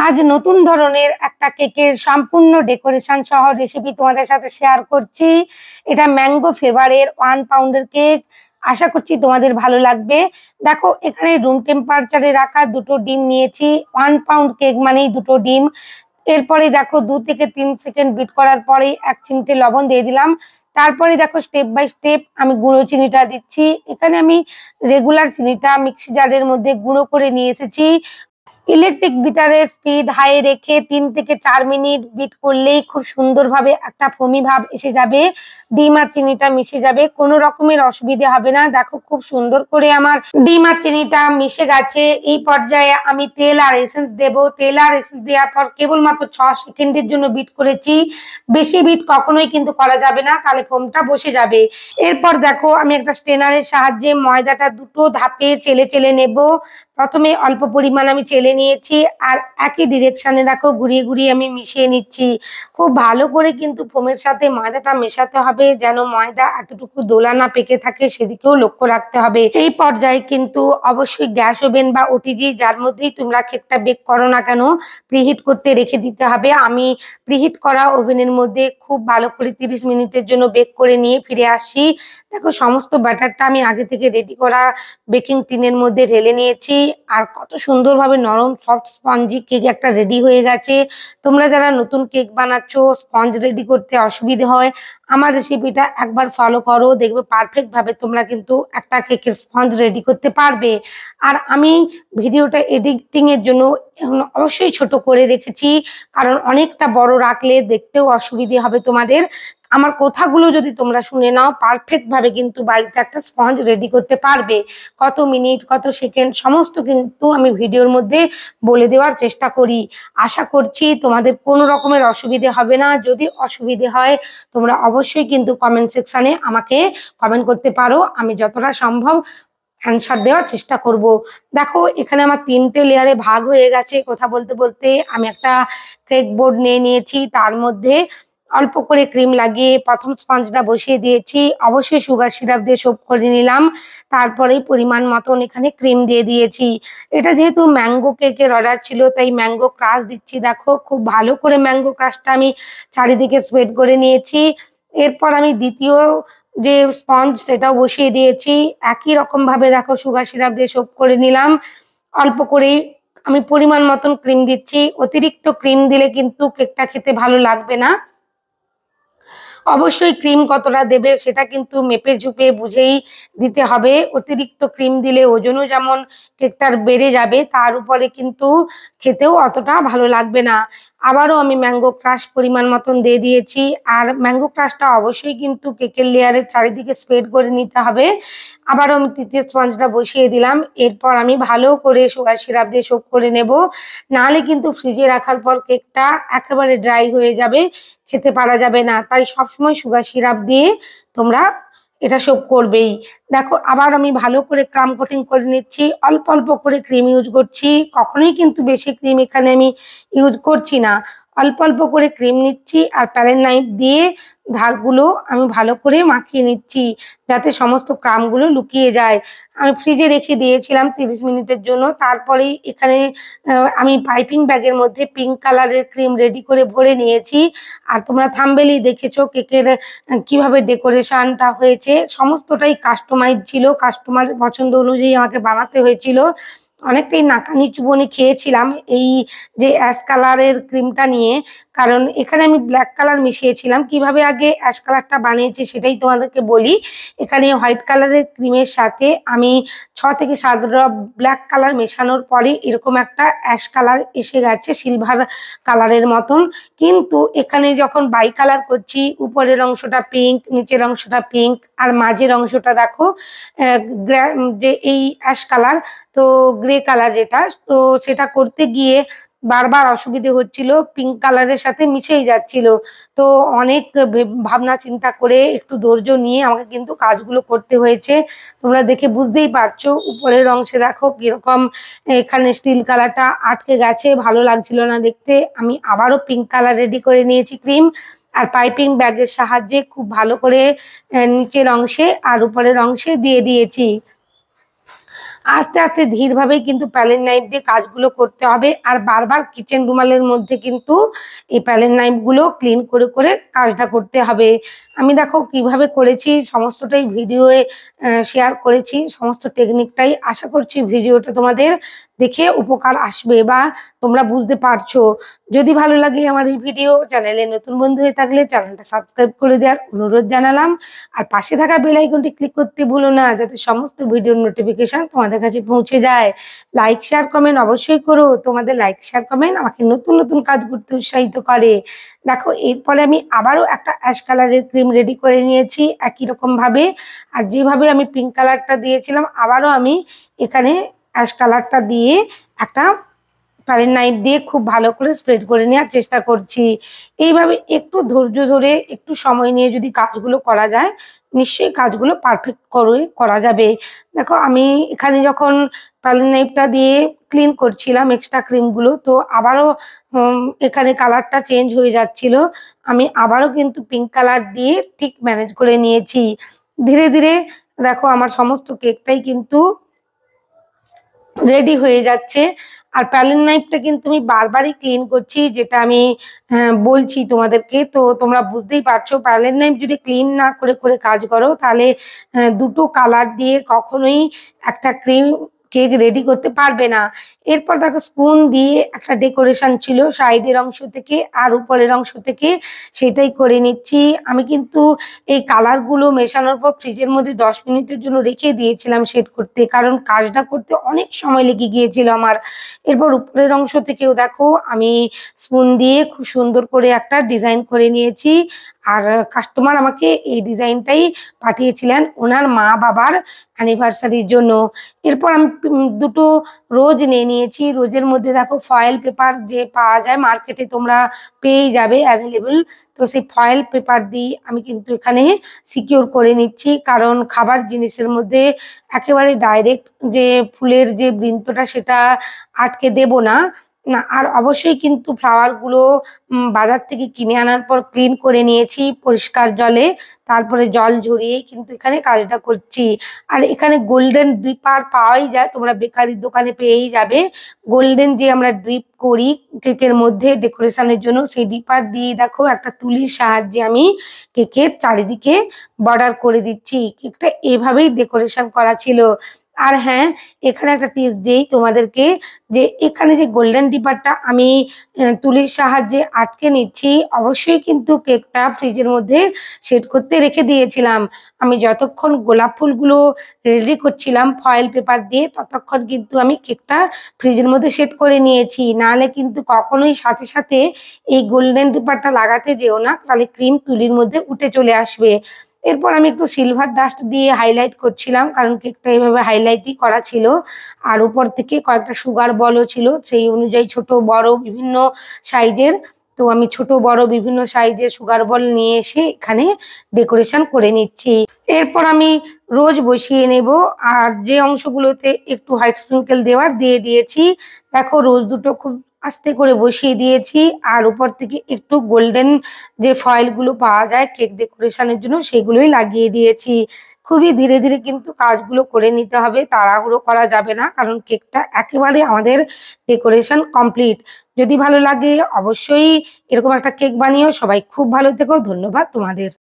আজ নতুন ধরনের একটা কেকের সম্পূর্ণ ডেকোরেশন সহ রেসিপি তোমাদের সাথে শেয়ার করছি। এটা ম্যাঙ্গো ফ্লেভারের 1 পাউন্ডের কেক। আশা করছি তোমাদের ভালো লাগবে। দেখো, এখানে রুম টেম্পারেচারে রাখা 2টো ডিম নিয়েছি। 1 পাউন্ড কেক মানেই 2টো ডিম। এরপরে দেখো 2 থেকে 3 সেকেন্ড বিট করার পরে 1 চিমটে লবণ দিয়ে দিলাম। তারপরে দেখো স্টেপ বাই স্টেপ আমি গুঁড়ো চিনিটা দিচ্ছি। এখানে আমি রেগুলার চিনিটা মিক্সি জারের মধ্যে গুঁড়ো করে নিয়ে এসেছি। ইলেকট্রিক বিটারের স্পিড হাই রেখে 3 থেকে 4 মিনিট বিট করলেই খুব সুন্দরভাবে একটা ফোমি ভাব এসে যাবে। ডিম আর চিনিটা মিশে যাবে, কোনো রকমের অসুবিধে হবে না। দেখো, খুব সুন্দর করে আমার ডিম আর চিনিটা মিশে গেছে। এই পর্যায়ে আমি তেল আর এসেন্স দেব। তেল আর এসেন্স দেওয়ার পর কেবলমাত্র 6 সেকেন্ডের জন্য বিট করেছি। বেশি বিট কখনোই কিন্তু করা যাবে না, তাহলে ফোমটা বসে যাবে। এরপর দেখো, আমি একটা স্ট্রেনারের সাহায্যে ময়দাটা 2টো ধাপে চেলে চেলে নেব। প্রথমে অল্প পরিমাণ আমি চেলে নিয়েছি, আর একই ডিরেকশনে দেখো ঘুরিয়ে ঘুরিয়ে আমি মিশিয়ে নিচ্ছি। খুব ভালো করে কিন্তু ফোমের সাথে ময়দাটা মেশাতে হবে, যেন ময়দা এতটুকু দোলা না পেকে থাকে, সেদিকেও লক্ষ্য রাখতে হবে। এই পর্যায়ে কিন্তু অবশ্যই গ্যাস ওভেন বা ওটিজি যার মধ্যেই তোমরা কেকটা বেক করো না কেন, প্রিহিট করতে রেখে দিতে হবে। আমি প্রিহিট করা ওভেনের মধ্যে খুব ভালো করে 30 মিনিটের জন্য বেক করে নিয়ে ফিরে আসি। দেখো, সমস্ত ব্যাটারটা আমি আগে থেকে রেডি করা বেকিং টিনের মধ্যে ঢেলে নিয়েছি। আর কত সুন্দরভাবে নরম সফট স্পঞ্জি কেক একটা রেডি হয়ে গেছে। তোমরা যারা নতুন কেক বানাচ্ছ, স্পঞ্জ রেডি করতে অসুবিধে হয়, আমার রেসিপিটা একবার ফলো করো, দেখবে পারফেক্ট ভাবে তোমরা কিন্তু একটা কেকের স্পঞ্জ রেডি করতে পারবে। আর আমি ভিডিওটা এডিটিং এর জন্য অবশ্যই ছোট করে রেখেছি, কারণ অনেকটা বড় রাখলে দেখতেও অসুবিধে হবে তোমাদের। আমার কথাগুলো যদি তোমরা শুনে নাও, পারফেক্ট ভাবে কিন্তু বাড়িতে একটা স্পঞ্জ রেডি করতে পারবে। কত মিনিট, কত সেকেন্ড সমস্ত কিন্তু আমি ভিডিওর মধ্যে বলে দেওয়ার চেষ্টা করি। আশা করছি তোমাদের কোনো রকমের অসুবিধে হবে না। যদি অসুবিধে হয়, তোমরা অবশ্যই কিন্তু কমেন্ট সেকশনে আমাকে কমেন্ট করতে পারো, আমি যতটা সম্ভব অ্যান্সার দেওয়ার চেষ্টা করব। দেখো, এখানে আমার 3টে লেয়ারে ভাগ হয়ে গেছে। কথা বলতে বলতে আমি একটা কেক বোর্ড নিয়ে নিয়েছি, তার মধ্যে অল্প করে ক্রিম লাগিয়ে প্রথম স্পঞ্জটা বসিয়ে দিয়েছি। অবশ্যই সুগার সিরাপ দিয়ে সোপ করে নিলাম। তারপরেই পরিমাণ মতন এখানে ক্রিম দিয়ে দিয়েছি। এটা যেহেতু ম্যাঙ্গো কেকের অর্ডার ছিল, তাই ম্যাঙ্গো ক্রাশ দিচ্ছি। দেখো, খুব ভালো করে ম্যাঙ্গো ক্রাশটা আমি চারিদিকে স্প্রেড করে নিয়েছি। এরপর আমি দ্বিতীয় যে স্পঞ্জ সেটাও বসিয়ে দিয়েছি। একই রকম ভাবে দেখো সুগার সিরাপ দিয়ে সোপ করে নিলাম। অল্প করেই আমি পরিমাণ মতন ক্রিম দিচ্ছি। অতিরিক্ত ক্রিম দিলে কিন্তু কেকটা খেতে ভালো লাগবে না। অবশ্যই ক্রিম কতটা দেবে সেটা কিন্তু মেপে ঝুপে বুঝেই দিতে হবে। অতিরিক্ত ক্রিম দিলে ওজনও যেমন কেকটার বেড়ে যাবে, তার উপরে কিন্তু খেতেও অতটা ভালো লাগবে না। আবারও আমি ম্যাঙ্গো ক্রাশ পরিমাণ মতন দিয়ে দিয়েছি। আর ম্যাঙ্গো ক্রাশটা অবশ্যই কিন্তু কেকের লেয়ারের চারিদিকে স্প্রেড করে নিতে হবে। আবারও আমি তৃতীয় স্পঞ্জটা বসিয়ে দিলাম। এরপর আমি ভালো করে সুগার সিরাপ দিয়ে সোক করে নেব, নাহলে কিন্তু ফ্রিজে রাখার পর কেকটা একেবারে ড্রাই হয়ে যাবে, খেতে পারা যাবে না। তাই সবসময় সুগার সিরাপ দিয়ে তোমরা এটা সোক করবেই। দেখো, আবার আমি ভালো করে ক্রাম কোটিং করে নিচ্ছি। অল্প অল্প করে ক্রিম ইউজ করছি, কখনোই কিন্তু বেশি ক্রিম এখানে আমি ইউজ করছি না। অল্প অল্প করে ক্রিম নিচ্ছি, আর প্যালেট নাইফ দিয়ে ধারগুলো আমি ভালো করে মাখিয়ে নিচ্ছি, যাতে সমস্ত ক্রামগুলো লুকিয়ে যায়। আমি ফ্রিজে রেখে দিয়েছিলাম 30 মিনিটের জন্য। তারপরেই এখানে আমি পাইপিং ব্যাগের মধ্যে পিঙ্ক কালারের ক্রিম রেডি করে ভরে নিয়েছি। আর তোমরা থাম্বনেলেই দেখেছো কেকের কিভাবে ডেকোরেশনটা হয়েছে। সমস্তটাই কাস্টমাইজ ছিল, কাস্টমারের পছন্দ অনুযায়ী আমাকে বানাতে হয়েছিল। অনেকটাই নাকানি চুবনি খেয়েছিলাম এই যে অ্যাশ কালারের ক্রিমটা নিয়ে, কারণ এখানে আমি ব্ল্যাক কালার মিশিয়েছিলাম। কিভাবে আগে অ্যাশ কালারটা বানিয়েছি সেটাই তোমাদেরকে বলি। এখানে হোয়াইট কালারের ক্রিমের সাথে আমি 6 থেকে 7 ড্রপ ব্ল্যাক কালার মেশানোর পরে এরকম একটা অ্যাশ কালার এসে গেছে, সিলভার কালারের মতন। কিন্তু এখানে যখন বাই কালার করছি, উপরের অংশটা পিঙ্ক, নিচের অংশটা পিঙ্ক, আর মাঝের অংশটা দেখো যে এই অ্যাশ কালার, তো গ্রে কালার যেটা, তো সেটা করতে গিয়ে বারবার অসুবিধে হচ্ছিল, পিঙ্ক কালারের সাথে মিশেই যাচ্ছিল। তো অনেক ভাবনা চিন্তা করে একটু ধৈর্য নিয়ে আমাকে কিন্তু কাজগুলো করতে হয়েছে। তোমরা দেখে বুঝতেই পারছো উপরের অংশে দেখো কিরকম এখানে স্টিল কালারটা আটকে গেছে, ভালো লাগছিল না দেখতে। আমি আবারও পিঙ্ক কালার রেডি করে নিয়েছি ক্রিম, আর পাইপিং ব্যাগের সাহায্যে খুব ভালো করে নিচের অংশে আর উপরের অংশে দিয়ে দিয়েছি। আস্তে আস্তে ধীরভাবেই কিন্তু প্যালেট নাইফ দিয়ে কাজগুলো করতে হবে। আর বারবার কিচেন রুমালের মধ্যে কিন্তু এই প্যালেট নাইফ গুলো ক্লিন করে করে কাজটা করতে হবে। আমি দেখো কিভাবে করেছি সমস্তটাই ভিডিওয়ে শেয়ার করেছি, সমস্ত টেকনিকটাই। আশা করছি ভিডিওটা তোমাদের দেখে উপকার আসবে বা তোমরা বুঝতে পারছো। যদি ভালো লাগে আমার এই ভিডিও, চ্যানেলে নতুন বন্ধু হয়ে থাকলে চ্যানেলটা সাবস্ক্রাইব করে দেওয়ার অনুরোধ জানালাম। আর পাশে থাকা বেল আইকনটি ক্লিক করতে ভুলো না, যাতে সমস্ত ভিডিওর নোটিফিকেশন তোমাদের কাছে পৌঁছে যায়। লাইক শেয়ার কমেন্ট অবশ্যই করো, তোমাদের লাইক শেয়ার কমেন্ট আমাকে নতুন নতুন কাজ করতে উৎসাহিত করে। দেখো এরপরে আমি আবারও একটা অ্যাশ কালারের ক্রিম রেডি করে নিয়েছি একই রকম ভাবে। আর যেভাবে আমি পিঙ্ক কালারটা দিয়েছিলাম, আবারও আমি এখানে অ্যাশ কালারটা দিয়ে একটা প্যালেট নাইফ দিয়ে খুব ভালো করে স্প্রেড করে নেওয়ার চেষ্টা করছি। এইভাবে একটু ধৈর্য ধরে একটু সময় নিয়ে যদি কাজগুলো করা যায়, নিশ্চয়ই কাজগুলো পারফেক্ট করে করা যাবে। দেখো আমি এখানে যখন প্যালেট নাইফটা দিয়ে ক্লিন করছিলাম এক্সট্রা ক্রিমগুলো, তো আবারও এখানে কালারটা চেঞ্জ হয়ে যাচ্ছিল। আমি আবারও কিন্তু পিঙ্ক কালার দিয়ে ঠিক ম্যানেজ করে নিয়েছি। ধীরে ধীরে দেখো আমার সমস্ত কেকটাই কিন্তু রেডি হয়ে যাচ্ছে। আর প্যালেট নাইফটা কিন্তু আমি বারবারই ক্লিন করছি, যেটা আমি বলছি তোমাদেরকে। তো তোমরা বুঝতেই পারছো, প্যালেট নাইফ যদি ক্লিন না করে করে কাজ করো, তাহলে দুটো কালার দিয়ে কখনোই একটা ক্রিম কেক রেডি করতে পারবে না। এরপর দেখো স্পুন দিয়ে একটা ডেকোরেশন ছিল সাইডের অংশ থেকে আর উপরের অংশ থেকে, সেটাই করে নিচ্ছি। আমি কিন্তু এই কালারগুলো মেশানোর পর ফ্রিজের মধ্যে 10 মিনিটের জন্য রেখে দিয়েছিলাম সেট করতে, কারণ কাজটা করতে অনেক সময় লেগে গিয়েছিল আমার। এরপর উপরের অংশ থেকেও দেখো আমি স্পুন দিয়ে খুব সুন্দর করে একটা ডিজাইন করে নিয়েছি। আর কাস্টমার আমাকে এই ডিজাইনটাই পাঠিয়েছিলেন ওনার মা বাবার অ্যানিভার্সারির জন্য। এরপর আমি দুটো রোজ নিয়ে নিয়েছি। রোজের মধ্যে দেখো ফয়েল পেপার যে পাওয়া যায় মার্কেটে, তোমরা পেয়েই যাবে অ্যাভেলেবল। তো সেই ফয়েল পেপার দিয়ে আমি কিন্তু এখানে সিকিউর করে নিচ্ছি, কারণ খাবার জিনিসের মধ্যে একেবারে ডাইরেক্ট যে ফুলের যে বৃন্তটা সেটা আটকে দেব না। না, আর অবশ্যই কিন্তু ফ্লাওয়ারগুলো বাজার থেকে কিনে আনার পর ক্লিন করে নিয়েছি পরিষ্কার জলে, তারপরে জল ঝরিয়ে কিন্তু এখানে কাজটা করছি। আর এখানে গোল্ডেন ড্রিপার পাওয়াই যায়, তোমরা বেকারির দোকানে পেয়েই যাবে। গোল্ডেন যে আমরা ড্রিপ করি কেকের মধ্যে ডেকোরেশনের জন্য, সেই ড্রিপার দিয়ে দেখো একটা তুলির সাহায্যে আমি কেকের চারিদিকে বর্ডার করে দিচ্ছি। কেকটা এভাবেই ডেকোরেশন করা ছিল। আর হ্যাঁ, এখানে একটা টিপস দেই তোমাদেরকে, যে এখানে যে গোল্ডেন ডিপারটা আমি তুলির সাহায্যে আটকে নিচ্ছি, অবশ্যই কিন্তু কেকটা ফ্রিজের মধ্যে সেট করতে রেখে দিয়েছিলাম। আমি যতক্ষণ গোলাপ ফুলগুলো রেডি করছিলাম ফয়েল পেপার দিয়ে, ততক্ষণ কিন্তু আমি কেকটা ফ্রিজের মধ্যে সেট করে নিয়েছি। নাহলে কিন্তু কখনোই সাথে সাথে এই গোল্ডেন ডিপারটা লাগাতে যেও না, তাহলে ক্রিম তুলির মধ্যে উঠে চলে আসবে। এরপর আমি একটু সিলভার ডাস্ট দিয়ে হাইলাইট করছিলাম, কারণ কেকটা এইভাবে হাইলাইটই করা ছিল। আর উপর থেকে কয়েকটা সুগার বলও ছিল, সেই অনুযায়ী ছোট বড় বিভিন্ন সাইজের। তো আমি ছোট বড় বিভিন্ন সাইজের সুগার বল নিয়ে এসে এখানে ডেকোরেশন করে নিচ্ছি। এরপর আমি রোজ বসিয়ে নেব। আর যে অংশগুলোতে একটু হোয়াইট স্প্রিঙ্কেল দেওয়ার দিয়ে দিয়েছি। দেখো রোজ দুটো খুব আস্তে করে বসিয়ে দিয়েছি, আর উপর থেকে একটু গোল্ডেন যে ফয়েলগুলো পাওয়া যায় কেক ডেকোরেশনের জন্য, সেগুলোই লাগিয়ে দিয়েছি। খুবই ধীরে ধীরে কিন্তু কাজগুলো করে নিতে হবে, তাড়াহুড়ো করা যাবে না, কারণ কেকটা একেবারে আমাদের ডেকোরেশন কমপ্লিট। যদি ভালো লাগে অবশ্যই এরকম একটা কেক বানিয়েও সবাই খুব ভালো থেকো। ধন্যবাদ তোমাদের।